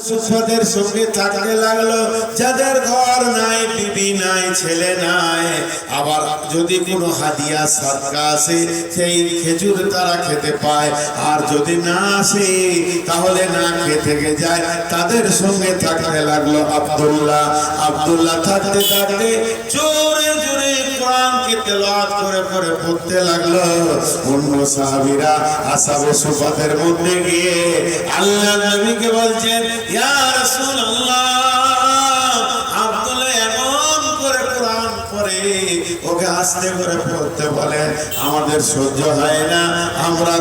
সুফাদের সঙ্গে থাকতে লাগলো। যাদের ঘর নাই, বিবি নাই, ছেলে নাই, আবার যদি কোনো হাদিয়া সাদকা আসে সেই খেজুর তারা খেতে পায়, আর যদি না আসে তাহলে না খেয়ে থেকে যায়। তাদের সঙ্গে থাকতে লাগলো আব্দুল্লাহ। আব্দুল্লাহ থাকতে থাকতে জোরে জোরে কোরআনকে তেলাওয়াত করে করে পড়তে লাগলো। অন্য সাহাবীরা আসহাবে সুফাদের মধ্যে গিয়ে আল্লাহর নবীকে বলছেন, ইয়া রাসূলুল্লাহ, আব্দুল্লাহ এমন করে কোরআন পড়ে, ওকে আস্তে করে পড়তে বলেন, আমাদের সহ্য হয় না, আমরা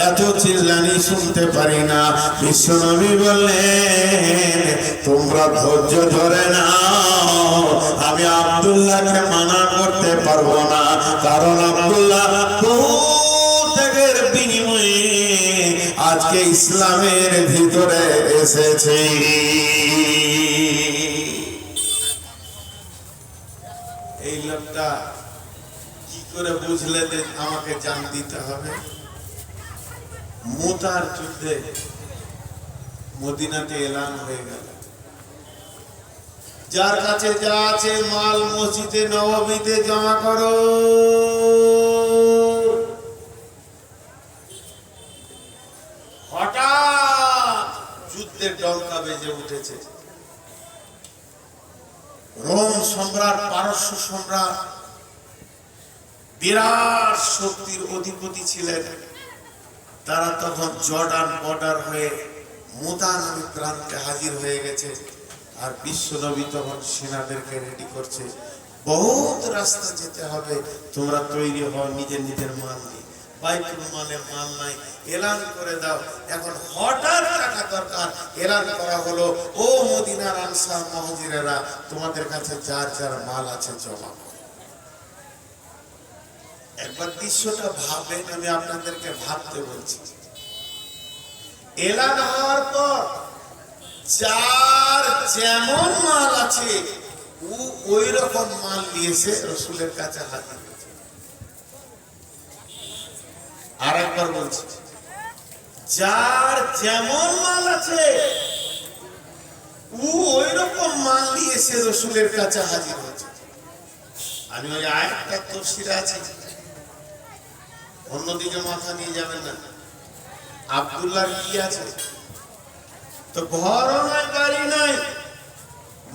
এত চিল্লানি শুনতে পারি না। বিশ্বনবী বললেন, তোমরা ধৈর্য ধরে নাও, আমি আব্দুল্লাহকে মানা করতে পারবো না, কারণ আব্দুল্লাহ বহু ত্যাগের বিনিময়ে আজকে ইসলামের ভিতরে এসেছে। এই লোকটা কি করে বুঝলেন আমাকে জান দিতে হবে? মুতার যুদ্ধে মদিনাতে এলান হয়ে গেল, যার কাছে যা আছে মাল মসজিদে নববীতে জমা করো। হঠাৎ যুদ্ধের ডঙ্কা বেজে উঠেছে। রোম সম্রাট, পারস্য সম্রাট, বিরাট শক্তির অধিপতি ছিলেন, তারা তখন জর্ডান বর্ডার হয়ে মুতা নদী প্রান্তে হাজির হয়ে গেছে। আর বিশ্বনবী তখন সেনাদেরকে রেডি করছে, বহুত রাস্তা যেতে হবে, তোমরা তৈরি হও নিজের নিজের মাল নিয়ে। বাইতুল মালে মাল নাই, এলান করে দাও। এখন হঠাৎ টাকা দরকার, এলান করা হলো, ও মদিনার আনসার মুহাজিরেরা, তোমাদের কাছে যার যার মাল আছে জমা করো। একবার দৃশ্যটা ভাবেন, আমি আপনাদেরকে ভাবতে বলছি। এলান হওয়ার পর যার যেমন মাল আছে ওই রকম মাল নিয়েছে রসুলের কাছে হাজির হয়েছে। আর একবার বলছি, যার যেমন মাল আছে ওই রকম মাল নিয়েছে রসুলের কাছে হাজির হয়েছে। আমি ওই আয়াতটা তফসিরে আছে, অন্যদিকে মাথা নিয়ে যাবেন না। আব্দুল্লাহর কি আছে? তো ঘরও নাই, বাড়ি নাই,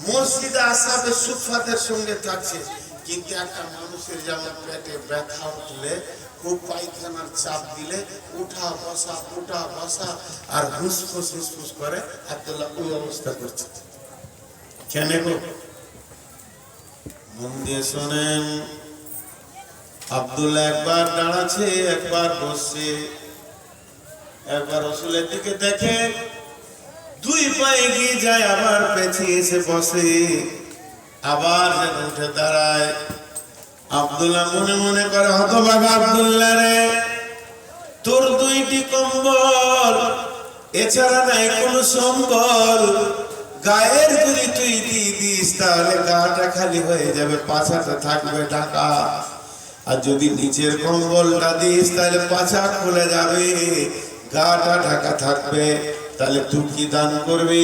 মসজিদে আসহাবে সুফাদের সঙ্গে থাকছে, কিন্তু একটা মানুষের যেমন পেটে ব্যথা উঠলে, খুব পায়খানার চাপ দিলে উঠা বসা আর হুসফুস হুসফুস করে, আব্দুল্লাহ ওই অবস্থা করছে। কেন গো? মন দিয়ে শোনেন। আব্দুল্লাহ একবার দাঁড়াচ্ছে, একবার বসছে, একবার রসুলের দিকে দেখে, দুই পায়ে গিয়ে যায়, আবার পেছিয়ে এসে বসে, আবার যেন উঠে দাঁড়ায়। আব্দুল্লাহ মনে মনে করে, হতভাগা আব্দুল্লাহ রে, তোর দুইটি কম্বল, এছাড়া নাই কোনো সম্বল। গায়ের যদি তুই দিয়ে দিস তাহলে গাটা খালি হয়ে যাবে, পাছাটা থাকবে ঢাকা, আর যদি নিচের কম্বলটা দিস তাহলে পাছা খুলে যাবে, গাটা ঢাকা থাকবে। তাহলে তুই কি দান করবি?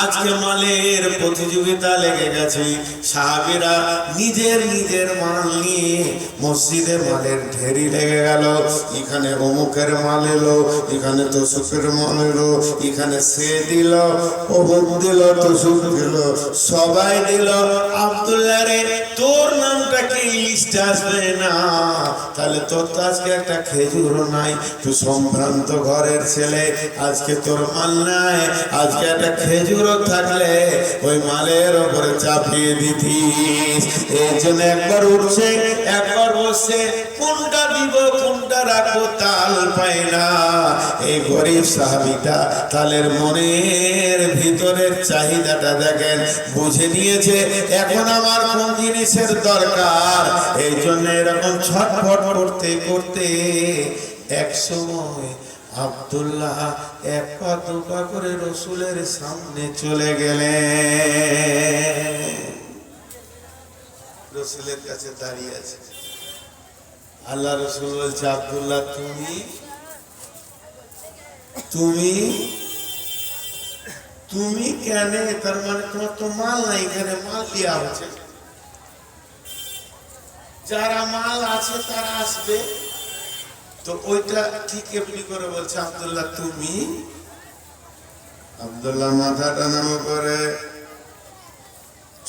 আজকে মালের প্রতিযোগিতা লেগে গেছে, সাহাবীরা নিজের নিজের মাল নিয়ে মসজিদে মালের ঢেরি লেগে গেল। এখানে অমুকের মাল এলো, এখানে তোষকের মাল এলো, এখানে সে দিল, অমুক দিল, তোষক দিল, সবাই দিল। আব্দুল্লাহ রে, তোর নামটা কি লিস্টে আসবে না? তাহলে তোর তো আজকে একটা খেজুরও নাই, তুই সম্ভ্রান্ত ঘরের ছেলে, আজকে তোর মাল নাই, আজকে একটা খেজুরও থাকলে ওই মালের উপরে চাপিয়ে দিতিস। এই জন্য একবার উঠছে, একবার বসছে, কোনটা দিব কোনটা রাখবো তাল পাই না। এই গরিব সাহাবীটা তালের মনের ভিতরের চাহিদাটা দেখেন, বুঝে নিয়েছে এখন আমার কোন জিনিসের দরকার। এই জন্য এরকম ছটফট করতে করতে এক সময় আব্দুল্লাহ এক পা দু পা করে রসুলের সামনে চলে গেলেন। রসুলের কাছে দাঁড়িয়ে আছে। আল্লাহ রসুল বলছে, আব্দুল্লাহ তুমি তুমি কেন, তার মানে তোমার তো মাল নাই, এখানে মাল দেওয়া হচ্ছে, যারা মাল আছে তারা আসবে। তো ওইটা ঠিক এমনি করে বলছে আব্দুল্লাহ তুমি। আব্দুল্লাহ মাথাটা নাম করে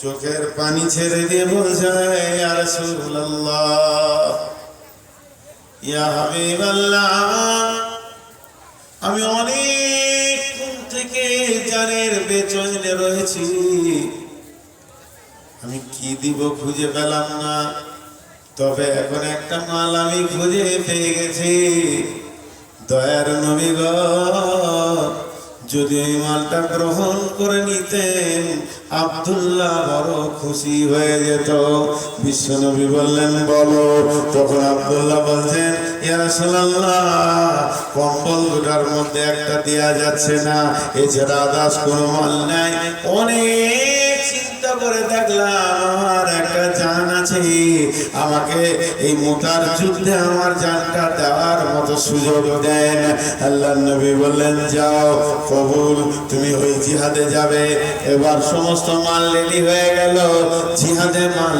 চোখের পানি ছেড়ে দিয়ে বলছে ইয়া রাসূলুল্লাহ, ইয়া হাবিবাল্লাহ, আমি অনেক থেকে জানের বেচৈনে রয়েছি, আমি কি দিব খুঁজে পেলাম না, তবে এখন একটা মাল আমি খুঁজে পেয়ে গেছি। দয়ার নবী গো, যদি এই মালটা গ্রহণ করে নিতেন আব্দুল্লাহ বড় খুশি হয়ে যেত। বিশ্বনবী বললেন বলো। তখন আব্দুল্লাহ বলছেন ইয়া রাসূলুল্লাহ, কম্বল দুটার মধ্যে একটা দেয়া যাচ্ছে না, এছাড়া আদার্স কোনো মাল নাই। অনেক চিন্তা করে দেখলাম আমার একটা জান আছে, আমাকে এই মোতার যুদ্ধে আমার জানটা দেওয়ার মতো সুযোগ দেন। আল্লাহর নবী বললেন যাও, কবুল, তুমি ওই জিহাদে যাবে। এবার সমস্ত মাল রেডি হয়ে গেল, জিহাদে মাল।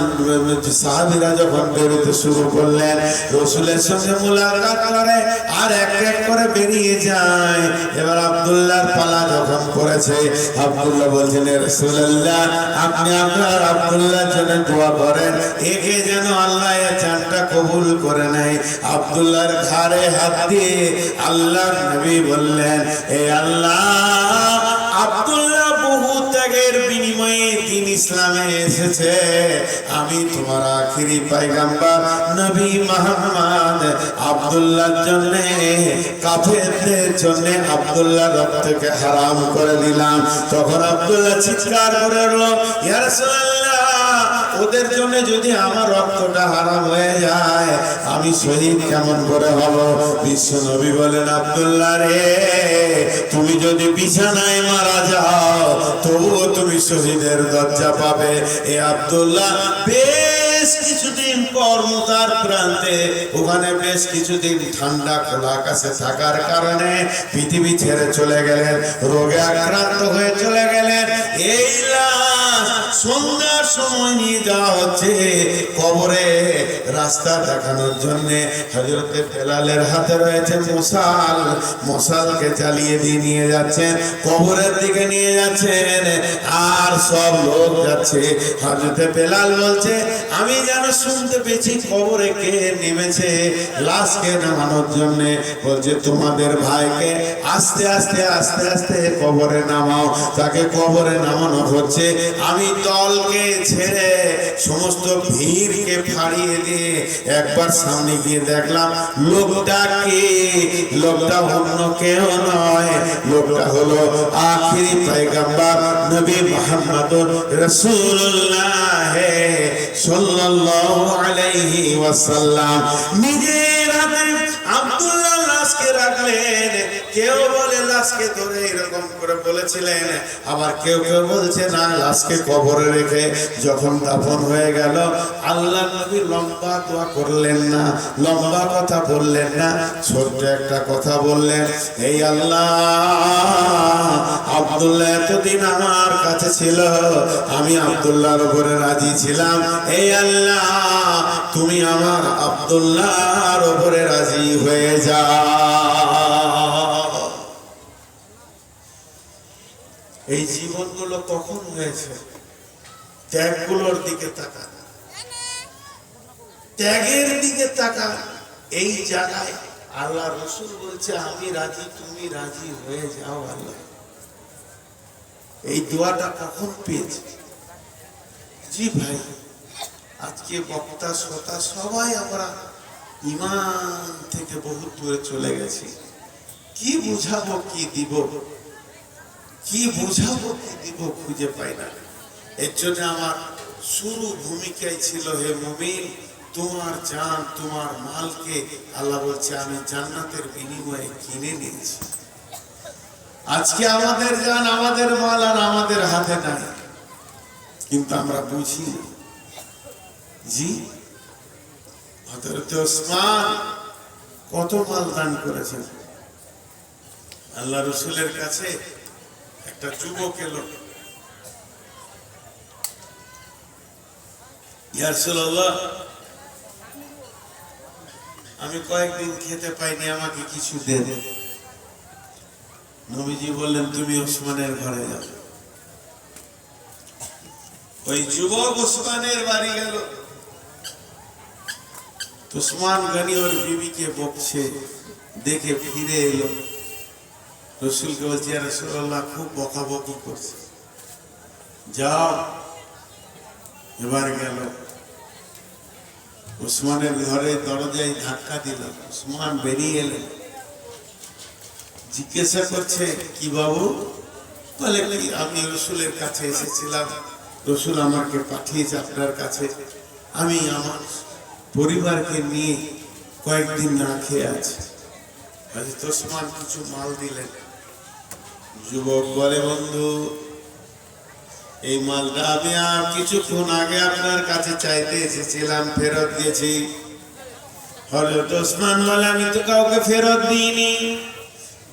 সাহাবীরা যখন বেরোতে শুরু করলেন, রাসূলের সঙ্গে মুলাকাত করে আর এক এক করে বেরিয়ে যায়। এবার আব্দুল্লাহর পালা যখন করেছে, আব্দুল্লাহ বলছেন ইয়া রাসূলুল্লাহ, আপনি আপনার আব্দুল্লাহর জন্য দোয়া করেন, একে যেন আল্লাহ এর জানটা কবুল করে নেয়। আব্দুল্লাহর ঘাড়ে হাত দিয়ে আল্লাহর নবী বললেন এ আল্লাহ, আব্দুল্লাহ বহু ত্যাগের বিনিময়ে দ্বীন ইসলামে এসেছে, আমি তোমার আখিরি পয়গম্বর নবী মুহাম্মদ আব্দুল্লাহর জন্য, কাফেরদের জন্য আব্দুল্লাহর রক্তকে হারাম করে দিলাম। তখন আব্দুল্লাহ চিৎকার করে বলল ইয়া রাসূলুল্লাহ, ওদের জন্য যদি আমার রক্তটা হারাম হয়ে যায় আমি শহীদ কেমন করে হব? বিশ্ব নবী বলেন আব্দুল্লাহ রে, তুমি যদি বিছানায় মারা যাও তবুও তুমি শহীদের দরজা পাবে। এ আব্দুল্লাহ বেশ কিছুদিন পর মুতার প্রান্তে, ওখানে বেশ কিছুদিন ঠান্ডা খোলা আকাশে থাকার কারণে পৃথিবী ছেড়ে চলে গেলেন, রোগে আক্রান্ত হয়ে চলে গেলেন। এই সন্ধ্যার সময় নিয়ে যাওয়া হচ্ছে কবরে, রাস্তা দেখানোর জন্য হযরতে বেলালের হাতে রয়েছে মশাল, মশালকে জ্বালিয়ে দিয়ে নিয়ে যাচ্ছেন, কবরের দিকে নিয়ে যাচ্ছেন, আর সব লোক যাচ্ছে। হযরতে বেলাল বলছে আমি যেন শুনতে পেয়েছি কবরে কে নেমেছে লাশকে নামানোর জন্য। বলছে তোমাদের ভাইকে আস্তে আস্তে আস্তে আস্তে কবরে নামাও। তাকে কবরে নামানো হচ্ছে। আমি দলকে ছেড়ে সমস্ত ভিড়কে ফাড়িয়ে দিয়ে একবার সামনে গিয়ে দেখলাম লোকটা কে, লোকটা অন্য কেউ নয়, লোকটা হলো আখিরি পয়গম্বর নবী মুহাম্মদুর রাসূলুল্লাহ সাল্লাল্লাহু আলাইহি ওয়াসাল্লাম। নিজের হাতে আব্দুল্লাহ লাশকে রাখলেন। কেউ বলে লাশকে ধরে এরকম করে বলেছিলেন, আবার কেউ কেউ বলছে না লাশকে কবরে রেখে যখন দাফন হয়ে গেল আল্লাহ নবী লম্বা দোয়া করলেন না, লম্বা কথা বললেন না, ছোট্ট একটা কথা বললেন, এই আল্লাহ, আব্দুল্লাহ এতদিন আমার কাছে ছিল, আমি আব্দুল্লাহর উপরে রাজি ছিলাম, এই আল্লাহ তুমি আমার আব্দুল্লাহর উপরে রাজি হয়ে যাও। এই জীবনগুলো কখন হয়েছে? ত্যাগগুলোর দিকে তাকা, ত্যাগের দিকে তাকা। এই জায়গায় আল্লাহ রাসূল বলছে আমি রাজি, তুমি রাজি হয়ে যাও আল্লাহ। এই দোয়াটা কখন পেয়েছে? জি ভাই, আজকে বক্তা শ্রোতা সবাই আমরা ঈমান থেকে বহু দূরে চলে গেছি। কি বুঝাবো, কি দিব, কি বুঝাবো, কি দিব খুঁজে পাই না। এর জন্য আমার শুরু ভূমিকায় ছিল হে মুমিন, তোমার জান তোমার মালকে আল্লাহ বলছে আমি জান্নাতের বিনিময়ে কিনে নিয়েছি। আজকে আমাদের জান আমাদের মাল আর আমাদের হাতে নাই, কিন্তু আমরা বুঝি না। জি হযরত ওসমান কত মাল দান করেছেন। আল্লাহ রাসূলের কাছে একটা যুবক এলো, ইয়া রাসূলুল্লাহ, আমি কয়েকদিন খেতে পাইনি, আমাকে কিছু দেন। নবীজি বললেন, তুমি ওসমানের ঘরে যাও। ওই যুবক ওসমানের বাড়ি গেল। ওসমান গনি ওর বিবিকে বকছে, দেখে ফিরে এলো। রসুলকে বলছে, ইয়া রাসূলুল্লাহ, খুব বকাবকি করছে, যাও। এবার গেল ওসমানের ঘরে, দরজায় ধাক্কা দিল। ওসমান বেরিয়ে এলেন, জিজ্ঞাসা করছে, কি বাবু? বলে, কি, আমি রসুলের কাছে এসেছিলাম, রসুল আমাকে পাঠিয়েছে আপনার কাছে, আমি আমার পরিবারকে নিয়ে কয়েকদিন না খেয়ে আছি। ওসমান কিছু মাল দিলেন। যুবক বলে, বন্ধু, এই মালটা আমি আর কিছুক্ষণ আগে আপনার কাছে চাইতে এসেছিলাম, ফেরত দিয়েছি। হযরত ওসমান বলে, আমি তো কাউকে ফেরত দিইনি।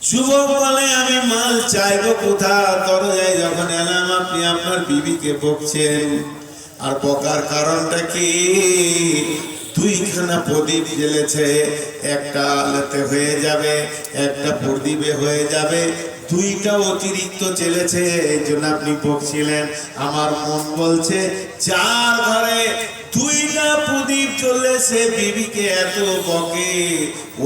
যুবক বলে, আমি মাল চাইবো কোথা? দরজায় যখন এলাম, আপনি আপনার বিবিকে বকছেন। আর বকার কারণটা কি? দুইখানা প্রদীপ জ্বেলেছে, একটা আলোতে হয়ে যাবে, একটা প্রদীপে হয়ে যাবে, দুইটা অতিরিক্ত জ্বেলেছে, এই জন্য আপনি বকছিলেন। আমার মন বলছে, যার ঘরে দুইটা প্রদীপ জ্বলে সে বিবিকে এত বকে,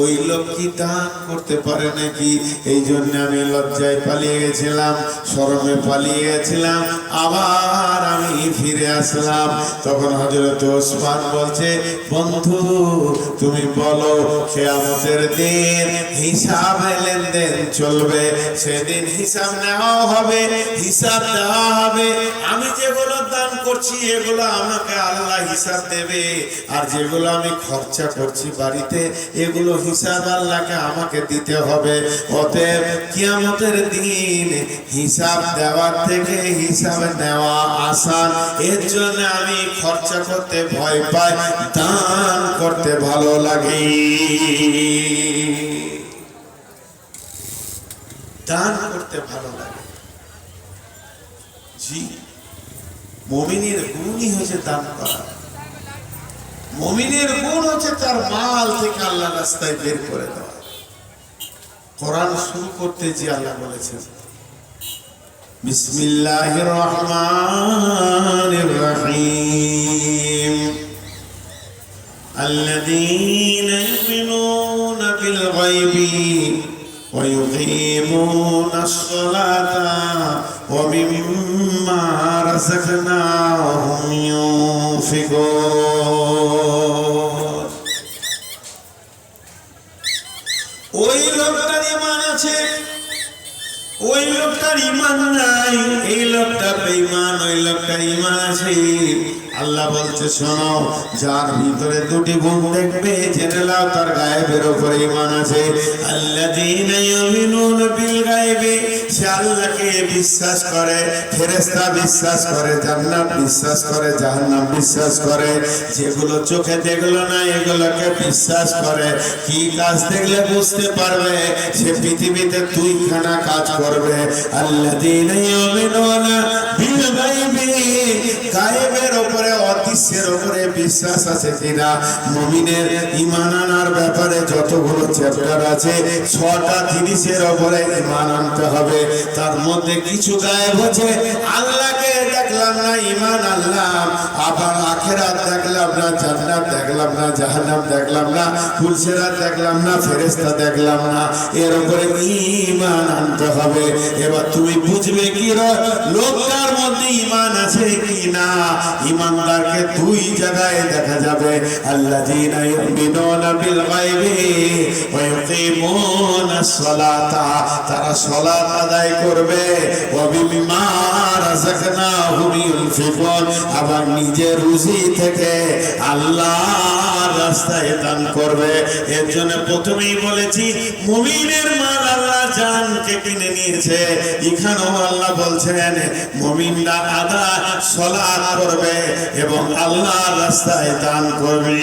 ওই লোক কি দান করতে পারে নাকি? এই জন্য আমি লজ্জায় পালিয়ে গেছিলাম, শরমে পালিয়ে গেছিলাম, আবার আমি ফিরে আসলাম। তখন হযরত ওসমান বলছে, বন্ধু, তুমি বলো, কিয়ামতের দিন হিসাব লেনদেন চলবে, সেদিন হিসাব নেওয়া হবে, হিসাব দেওয়া হবে। আমি যেগুলো দান করছি এগুলো আমাকে আল্লাহ হিসাব দেবে, আর যেগুলো আমি খরচা করছি বাড়িতে, এগুলো হিসাব আল্লাহকে আমাকে দিতে হবে। অতএব কিয়ামতের দিন হিসাব দেওয়ার থেকে হিসাব নেওয়া আসান। এর জন্য আমি খরচা করতে ভয় পাই, দান করতে ভালো লাগে। দান করতে ভালো লাগে। জি, মুমিনের গুণই হচ্ছে দান করা। মুমিনের গুণ হচ্ছে তার মাল থেকে আল্লাহ রাস্তায় বের করে দেওয়া। কোরআন শুরু করতে যে আল্লাহ বলেছেন, বিসমিল্লাহির রহমানির রহিম, আল্লাযীনা ইউমিনুনা বিল গায়বি ওয়া ইউকিমুনাস সালাতা ওয়া মিম্মা রাযাকনাহুম ইউনফিকুন। ওই লোকটার ঈমান আছে, ওই লোকটার ঈমান নাই, এই লোকটা বেঈমান, ওই লোকটার ঈমান আছে। আল্লাহ বলছে, শোনো, যার ভিতরে দুটি গুণ দেখবে, জেনে নাও তার গায়েবের উপরে ঈমান আছে। আল্লাযীনা ইউমিনুনা বিল গায়বি, সে আল্লাহকে বিশ্বাস করে, ফেরেশতা বিশ্বাস করে, জান্নাত বিশ্বাস করে, জাহান্নাম বিশ্বাস করে। যেগুলো চোখে দেখলো না এগুলোকে বিশ্বাস করে। কি কাজ দেখলে বুঝতে পারবে? সে পৃথিবীতে দুইখানা কাজ করবে। আল্লাযীনা ইউমিনুনা বিল গায়বি, গায়েবের উপরে, অদৃশ্যের উপরে বিশ্বাস আছে কিনা। মুমিনের ঈমান আনার ব্যাপারে যতগুলো চ্যাপ্টার আছে, 6টা জিনিসের উপরে ঈমান আনতে হবে। তার মধ্যে কিছু গায়েব হচ্ছে, আল্লাহকে দেখলাম না, ঈমান আনলাম, আবার আখিরাত দেখলাম না, জান্নাত দেখলাম না, জাহান্নাম দেখলাম না, ফুলসিরাত দেখলাম না, ফেরেশতা দেখলাম না, এর উপরে ঈমান আনতে হবে। এবার তুমি বুঝবে কি লোকটার মধ্যে ঈমান আছে কি না। ঈমানদারকে দুই জায়গায় দেখা যাবে, আল্লাযীনা ইউমিনুনা বিল গায়বি ওয়া ইউকিমুনাস সালাতা, তারা সালাত আদায় করবে, ওয়া বিমিমা রাযাকনাহুম ইউনফিকুন, আবার নিজের রুজি থেকে আল্লাহর রাস্তায় দান করবে। এর জন্য প্রথমেই বলেছি, মুমিনের মাল আল্লাহ জানকে কিনে নিয়েছে। এখানেও আল্লাহ বলছেন, মুমিনরা আদায় সালাত করবে এবং আল্লাহর রাস্তায় দান করবে।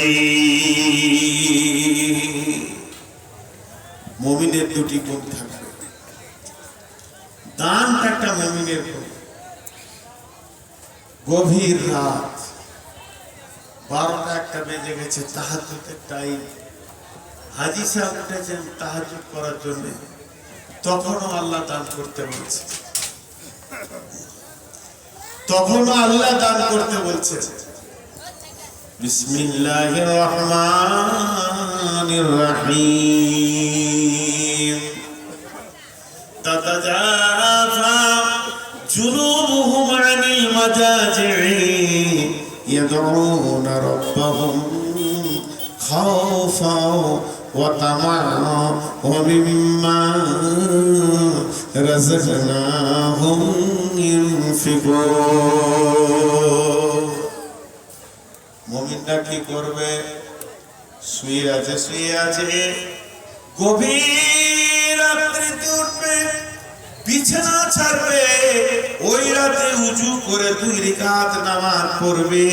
মুমিনের দুটি গুণ থাকবে। দানটা একটা মুমিনের গুণ। গভীর রাত 12টা-1টা বেজে গেছে, তাহাজ্জুদের টাইম, হাজী সাহেব উঠেছেন তাহাজ্জুদ করার জন্য, তখনও আল্লাহ দান করতে বলছে, তখনও আল্লাহ দান করতে বলছে। বিসমিল্লাহির রহমানির রহিম। তাতাজাফা জুনুবুহুম আনিল মাজাজি'i ইয়াদউনা রাব্বাহুম খাওফাও ওয়া তামা'আন ওয়া মিম্মা রাযাকনাহুম ইউনফিকুন। মুমিনরা কি করবে? শুয়ে আছে, গভীর রাত্রিতে উঠবে, বিছানা ছাড়বে, ওই রাতে উজু করে 2 রাকাত নামাজ পড়বে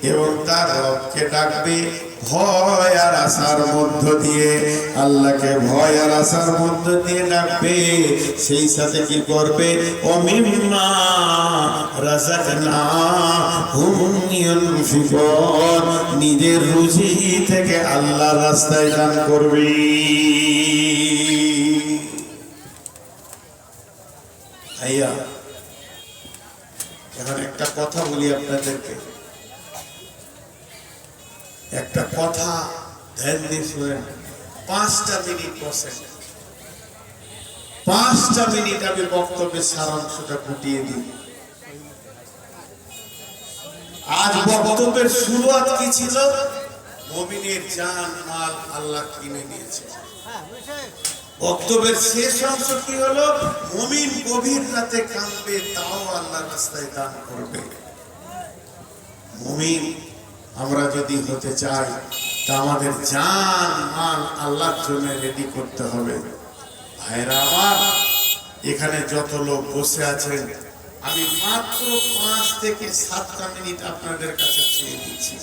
এবং তার রবকে ডাকবে ভয় আর আশার মধ্য দিয়ে, আল্লাহকে ভয় আর আশার মধ্য দিয়ে ডাকবে। সেই সাথে কি করবে? ও মিম্মা রাযাকনাহুম ইউনফিকুন, নিজের রুজি থেকে আল্লাহর রাস্তায় দান করবে। ভাইয়া, এখন একটা কথা বলি আপনাদেরকে, একটা কথা ধ্যান দিয়ে শুনেন। 5টা মিনিট বসেন, 5টা মিনিট আমি বক্তব্যের সারাংশটা ফুটিয়ে দিই। আজ বক্তব্যের শুরুয়াত কি ছিল? মুমিনের জান মাল আল্লাহ কিনে নিয়েছে। বক্তব্যের শেষ অংশ কি হলো? মুমিন গভীর রাতে কাঁদবে, তাও আল্লাহর রাস্তায় দান করবে। মুমিন আমরা যদি হতে চাই, তা আমাদের জান মাল আল্লাহর জন্য রেডি করতে হবে। ভাইরা আমার, এখানে যত লোক বসে আছেন, আমি মাত্র 5 থেকে 7টা মিনিট আপনাদের কাছে চেয়ে দিচ্ছি।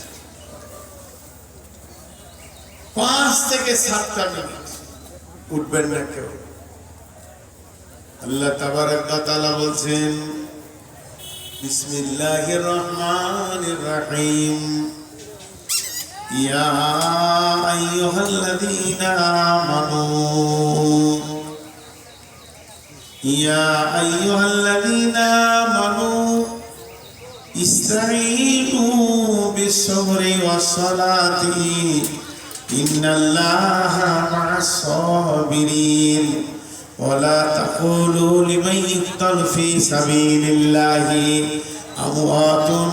5 থেকে 7টা মিনিট, উঠবেন না কেউ। আল্লাহ তাবারক ওয়া তাআলা বলছেন, বিসমিল্লাহির রহমানির রহিম। ইয়া আইয়ুহাল্লাযীনা আমানু ইসতাঈনু বিস-সাবরি ওয়াস-সালাতি ইন্নাল্লাহা মা'আস-সাবিরিন ওয়া লা তাকুলু লিমান ইয়ুকতালু ফী সাবিলিল্লাহি আমওয়াতুন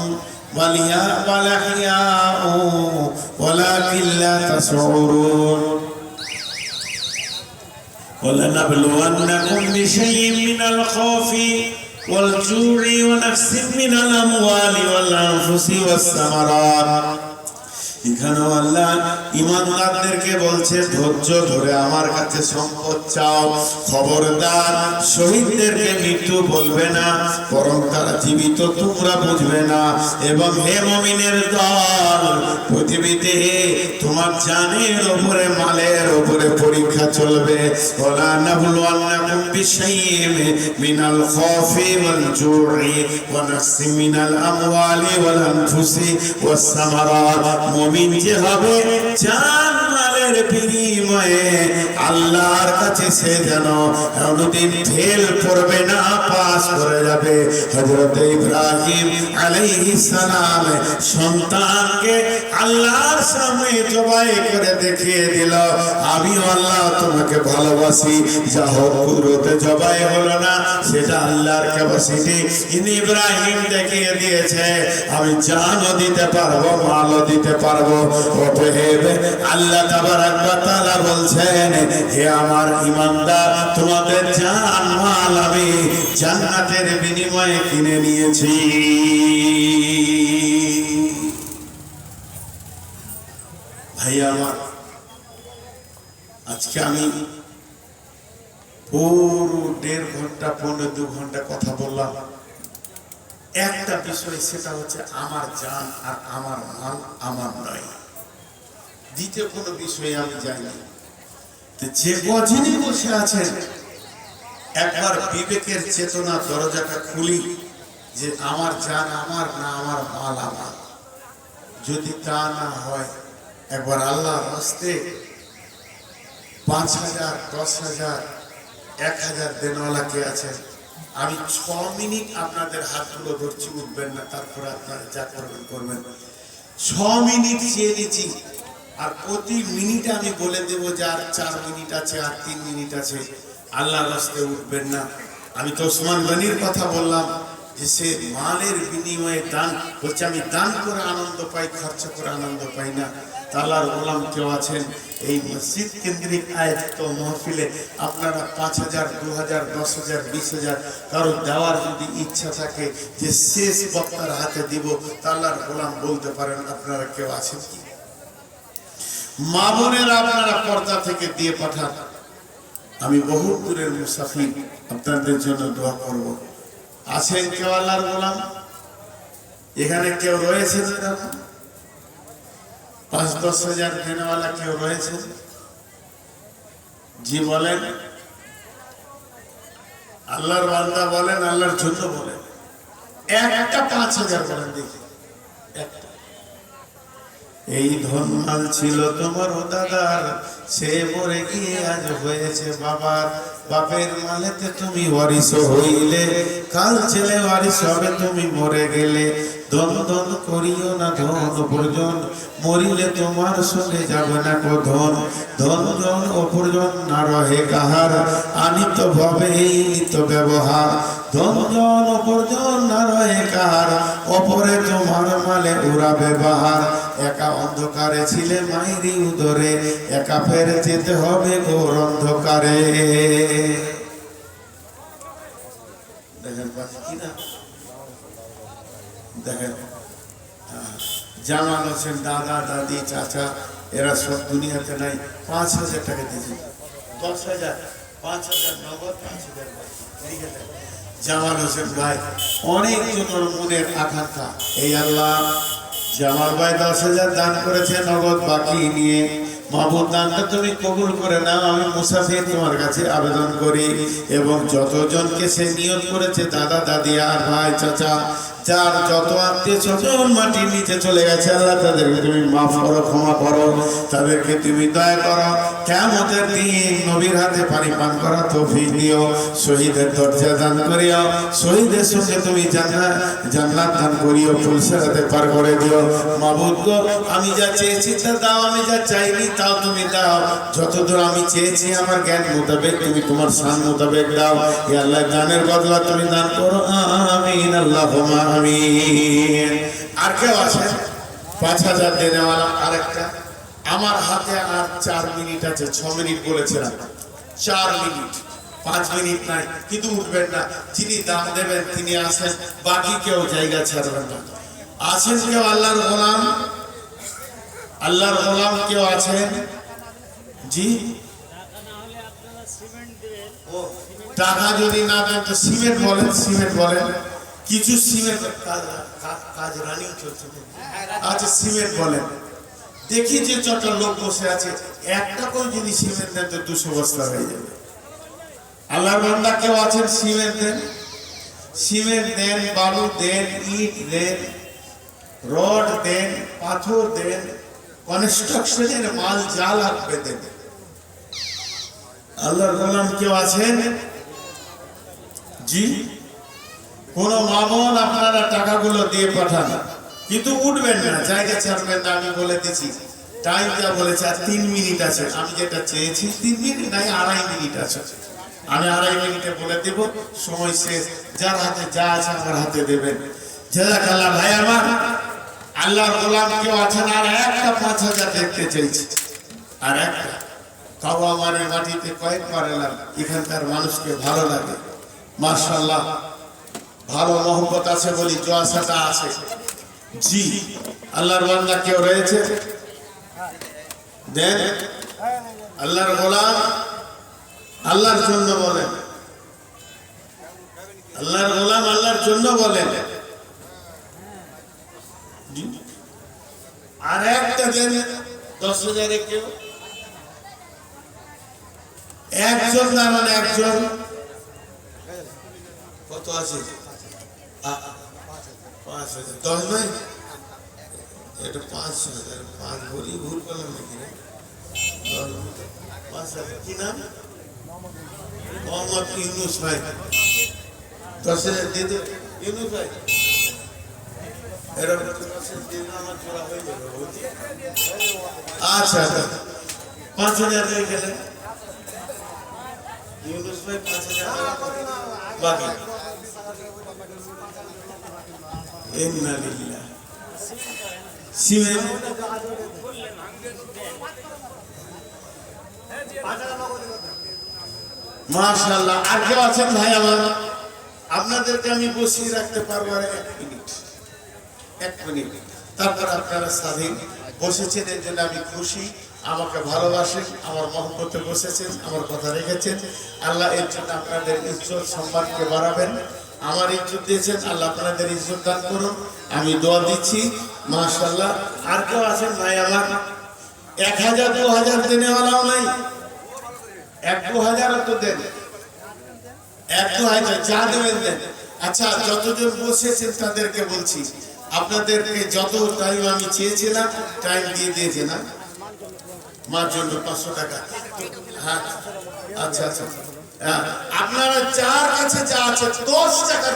বাল আহইয়াউ ওয়ালাকিন লা তাশউরুন। وَلَنَبْلُوَنَّكُمْ بِشَيْءٍ مِّنَ الْخَوْفِ وَالْجُوعِ وَنَقْصٍ مِّنَ الْأَمْوَالِ وَالْأَنفُسِ وَالثَّمَرَاتِ। এখানেও আল্লাহ ঈমানদারদেরকে বলছে, ধৈর্য ধরে আমার কাছে সম্পদ চাও। খবরদার, শহীদদেরকে মৃত্যু বলবে না, বরং তারা জীবিত, তোমরা বুঝবে না। এবং হে মুমিনের দল, পৃথিবীতে তোমার জানের উপরে, মালের উপরে পরীক্ষা চলবে। ওয়ালা নাবলুওয়ান্নাকুম বিশাইইন মিনাল খাউফি ওয়াল জু'i ওয়া নাকসিম মিনাল আমওয়ালি ওয়াল আনফুসি ওয়াস সামারাত। মুমিন যে হবে, জান মালের বিনিময়ে আল্লাহর কাছে সে যেন কোনদিন ফেল করবে না, পাস করে যাবে। হযরত ইব্রাহিম আলাইহিস সালাম সন্তানকে আল্লাহর সামনে জবাই করে দেখিয়ে দিল, আমি আল্লাহ তোমাকে ভালোবাসি। যা হোক, কুদরতে জবাই হলো না, সেটা আল্লাহর ক্যাপাসিটি। ইব্রাহিম দেখিয়ে দিয়েছে, আমি জানও দিতে পারবো, মালও দিতে পারবো। অতএব আল্লাহ তাবারক ওয়া তাআলা বলছেন, হে আমার ঈমানদার, তোমাদের জান মাল আমি জান্নাতের বিনিময়ে কিনে নিয়েছি। ভাই আমার, আজকে আমি পুরো 1.5 ঘন্টা 1.5-2 ঘন্টা কথা বললাম একটা বিষয়, সেটা হচ্ছে আমার জান আর আমার মাল আমার নয়। দ্বিতীয় কোনো বিষয়ে আমি জানি। যে গজিনী বসে আছেন, একবার বিবেকের চেতনা দরজাটা খুলি যে আমার জান আমার না আমার মাল আমার। যদি তা না হয় একবার আল্লাহর রাস্তে ৫,০০০, ১০,০০০, ১,০০০ দেনওয়ালা কে আছেন? আমি ৬ মিনিট আপনাদের হাতগুলো ধরছি, উঠবেন না, তারপরে আপনারা যা করবেন করবেন। ৬ মিনিট চেয়ে নিচ্ছি, আর প্রতি মিনিটে আমি বলে দেবো যে আর ৪ মিনিট আছে, আর ৩ মিনিট আছে, আল্লাহর রাস্তে উঠবেন না। আমি তো ওসমান গনির কথা বললাম যে সে মালের বিনিময়ে দান বলছে, আমি দান করে আনন্দ পাই, খরচা করে আনন্দ পাই না। আল্লাহর গোলাম কেউ আছেন এই মসজিদ কেন্দ্রিক আয়োজিত মহফিলে আপনারা ৫,০০০, ২,০০০, ১০,০০০, ২০,০০০ কারো দেওয়ার যদি ইচ্ছা থাকে যে শেষ বক্তার হাতে দিব, তা আল্লাহর গোলাম বলতে পারেন আপনারা কেউ আছেন কি? মা বোনেরা আপনারা পর্দা থেকে দিয়ে পাঠান। আমি বহু দূরের মুসাফির, আপনাদের জন্য দোয়া করব। আছেন কেউ আল্লাহর গোলাম? এখানে কেউ রয়েছেন এরকম ৫-১০,০০০ দেনেওয়ালা কেউ রয়েছে? জি বলেন। আল্লাহর বান্দা বলেন, আল্লাহর জন্য বলেন, একটা ৫,০০০ বলেন দেখি, একটা। এই ধনমাল ছিল তোমার ও দাদার, সে মরে গিয়ে আজ হয়েছে বাবার। বাপের মালেতে তুমি ওয়ারিস হইলে, কাল ছেলে ওয়ারিস হবে তুমি মরে গেলে। দন দন করিও না ধন অপরজন, মরিলে তোমার সঙ্গে যাবে না কো ধন। ধন জন অপরজন না রহে কাহার, আনিত ভাবে এই নিত ব্যবহার। ধন জন অপরজন না রহে কাহার, অপরে তোমার মালে উড়াবে বাহার। একা অন্ধকারে ছিলে মাইরি উদরে, একা ফের যেতে হবে ঘোর অন্ধকারে। দেখেন পাচ্ছি কিনা, দেখেন জামাল হোসেন, দাদা দাদি চাচা, এরা সব দুনিয়াতে নাই। ৫,০০০ টাকা দিয়েছে, ১০,০০০, ৫,০০০ নগদ, ৫,০০০ লিখে দেয়। জামাল হোসেন ভাই অনেক জনের মনের আকাঙ্ক্ষা, এই আল্লাহ জামাল ভাই ১০,০০০ দান করেছে নগদ বাকি নিয়ে। মাহবুব দানটা তুমি কবুল করে নাও, আমি মুসাফির তোমার কাছে আবেদন করি। এবং যতজনকে সে নিয়ত করেছে, দাদা দাদি আর ভাই চাচা, যার যত আত্মীয় স্বজন মাটির নিচে চলে গেছে, আল্লাহ তাদেরকে তুমি মাফ করো, ক্ষমা করো, তাদেরকে তুমি দয়া করো। কিয়ামতের দিন নবীর হাতে পানি পান করা তৌফিক দিও। শহীদের দরজা দান করিও, শহীদের সঙ্গে তুমি জান্নাত দান করিও, ফুলসেরাতে পার করে দিও। মাবুদ গো, আমি যা চেয়েছি তা দাও, আমি যা চাইনি তাও তুমি দাও। যতদূর আমি চেয়েছি আমার জ্ঞান মোতাবেক তুমি তোমার শান মোতাবেক দাও। হে আল্লাহ, দানের বদলা তুমি দান করো, আমিন আল্লাহুম্মা আমিন। আর কেউ আছেন ৫,০০০ দেনেওয়ালা? আরেকটা। আমার হাতে আর ৪ মিনিট আছে, ৬ মিনিট বলেছিলাম, ৪ মিনিট, ৫ মিনিট নাই, কিন্তু উঠবেন না। যিনি দাম দেবেন তিনি আসেন, বাকি কেউ জায়গা ছাড়বেন না। আছেন কেউ আল্লাহর গোলাম? আল্লাহর গোলাম কেউ আছেন? জি, টাকা যদি না দেন তো সিমেন্ট বলেন, সিমেন্ট বলেন, কিছু সিমেন্ট কাজ রানিং চলছে। আচ্ছা সিমেন্ট বলেন দেখি, যে যত লোক বসে আছে একটা করে যদি সিমেন্ট দেন তো ২০০ বস্তা হয়ে যাবে। আল্লাহর বান্দা কেউ আছেন? সিমেন্ট দেন, সিমেন্ট দেন, বালু দেন, ইট দেন, রড দেন, পাথর দেন, কনস্ট্রাকশনের মাল যা লাগবে দেন। আল্লাহর গোলাম কেউ আছেন? জি, কোন মামুন আপনারা টাকাগুলো দিয়ে পাঠান, কিন্তু উঠবেন না, জায়গা ছাড়বেন না। আমি বলে দিচ্ছি, টাইম যা বলেছে আর ৩ মিনিট আছে। আমি যেটা চেয়েছি ৩ মিনিট নাই, ২.৫ মিনিট আছে। আমি ২.৫ মিনিটে বলে দেব, সময় শেষ। যার হাতে যা আছে আমার হাতে দেবেন। জাযাকাল্লাহ ভাই আমার। আল্লাহর গোলাম কেউ আছেন? আর একটা ৫,০০০ দেখতে চাইছি, আর একটা। তাও আমার মাটিতে কয়েকবার এলাম, এখানকার মানুষকে ভালো লাগে, মাশাআল্লাহ ভালো মহব্বত আছে বলি জোয়াসাটা আছে। জি, আল্লাহর বান্দা কেউ রয়েছে? দেন। আল্লাহর গোলাম আল্লাহর জন্য বলেন, আল্লাহর গোলাম আল্লাহর জন্য বলেন। আর একটা দেন ১০,০০০ কেউ? একজন দাঁড়ান, একজন কত আছে? 5,000। 10 নয়, এটা 5,000। 5 বলি ভুল করলাম নাকি রে? 5,000। কি নাম? মোহাম্মদ ইউনুস ভাই। 10,000 দিয়ে দে ইউনুস ভাই। এরকম 10,000 দিয়ে আমার জোড়া হয়ে যাবে। আচ্ছা আচ্ছা, 5,000 দিয়ে গেলেন ইউনুস ভাই। 5,000 বাকি। সিমেন্ট মাশাআল্লাহ। আর কেউ আছেন ভাই আমার? আপনাদেরকে আমি বসিয়ে রাখতে পারবো আর 1 মিনিট, 1 মিনিট। তারপর আপনারা স্বাধীন বসেছেন, এর জন্য আমি খুশি। আমাকে ভালোবাসেন, আমার মহব্বতে বসেছেন, আমার কথা রেখেছেন। আল্লাহ এর জন্য আপনাদের ইজ্জত সম্মানকে বাড়াবেন। আমার ইজ্জত দিয়েছেন, আল্লাহ আপনাদের ইজ্জত দান করুন। আমি দোয়া দিচ্ছি মাশাআল্লাহ। আর কেউ আছেন ভাই আমার? 1,000 2,000 দেনেওয়ালাও নাই? 1-2,000 তো দেন, 1-2,000 যা দেবেন দেন। আচ্ছা, যতজন বসেছেন তাদেরকে বলছি, আপনাদেরকে যত টাইম আমি চেয়েছিলাম টাইম দিয়ে দিয়েছে না? মার জন্য 500 টাকা। হ্যাঁ আচ্ছা আচ্ছা, আপনারা যার কাছে যা আছে 10 টাকা